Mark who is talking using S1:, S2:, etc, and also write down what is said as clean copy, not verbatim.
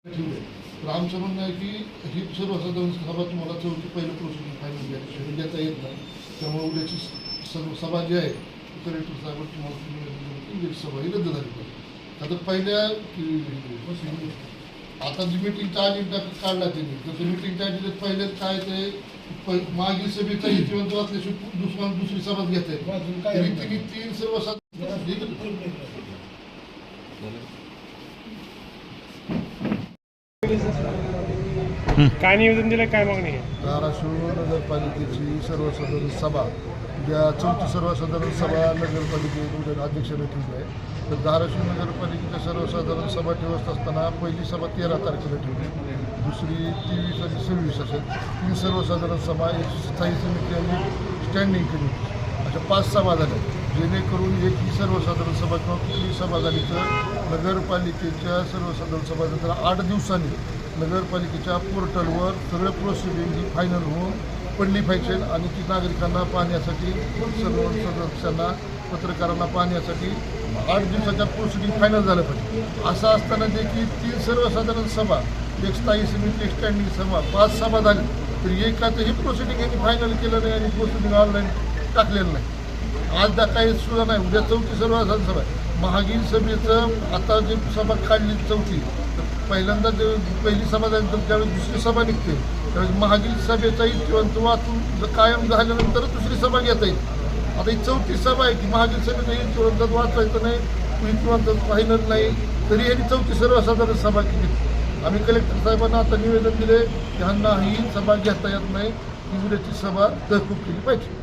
S1: ठेवले तर आमचं म्हणणं आहे की ही सर्वसाधारण सभा तुम्हाला चौथी पहिलं प्रोसिजर फायनल घ्यायची देता येत नाही. त्यामुळे उद्याची सर्व सभा जी आहे कलेक्टर साहेब तुम्हाला उद्याची सभा ही रद्द झाली पाहिजे. आता पहिल्या आता जी मिटिंगचा अजेंडा काढला त्यांनी तर मिटिंगच्या अजेंड्यात पहिले काय ते मागील सभेचा इतिवंत वाचल्याशिवाय दुसरी सभा घेता येते. त्यांनी तीन सर्वसाधारण
S2: काय निवेदन दिलं, काय मागणी आहे?
S1: धाराशिव नगरपालिकेची सर्वसाधारण सभा उद्या चौथी सर्वसाधारण सभा नगरपालिकेत उद्या अध्यक्षाने ठेवली आहे. तर धाराशिव नगरपालिकेच्या सर्वसाधारण सभा ठेवत असताना पहिली सभा 13 तारखेला ठेवली, दुसरी 23 आणि 26 असेल. तीन सर्वसाधारण सभा, एक स्थायी समिती आणि स्टँडिंग कमिटी अशा 5 सभा झाल्या. जेणेकरून एक ही सर्वसाधारण सभा किंवा कुठली सभा झाली तर नगरपालिकेच्या सर्वसाधारण सभा नंतर 8 दिवसांनी नगरपालिकेच्या पोर्टलवर सगळं प्रोसिडिंग ही फायनल होऊन पडली पाहिजे आणि ती नागरिकांना पाहण्यासाठी सर्व सदस्यांना पत्रकारांना पाहण्यासाठी 8 दिवसाच्या प्रोसिडिंग फायनल झालं पाहिजे. असं असताना देखील 3 सर्वसाधारण सभा, एक स्थायी समिती, एक स्टँडिंग सभा, 5 सभा झाली तर एकाचंही प्रोसिडिंग यांनी फायनल केलं नाही आणि प्रोसिडिंग ऑनलाईन टाकलेलं नाही. आज काही सुद्धा नाही. उद्या चौथी सर्वसाधारण सभा आहे. मागील सभेचं आता जी सभा काढली चौथी, पहिल्यांदा पहिली सभा झाल्यानंतर ज्यावेळी दुसरी सभा निघते त्यावेळेस मागील सभेचा इतिवंत वाचून कायम झाल्यानंतर दुसरी सभा घेता येईल. आता ही चौथी सभा आहे की मागील सभेचा इतिवंत वाचवायचं नाही, इतिवंत फायनल नाही, तरी यांनी चौथी सर्वसाधारण सभा केली. आम्ही कलेक्टर साहेबांना आता निवेदन दिले की ह्यांना ही सभा घेता येत नाही, ही उद्याची सभा तहकूब केली पाहिजे.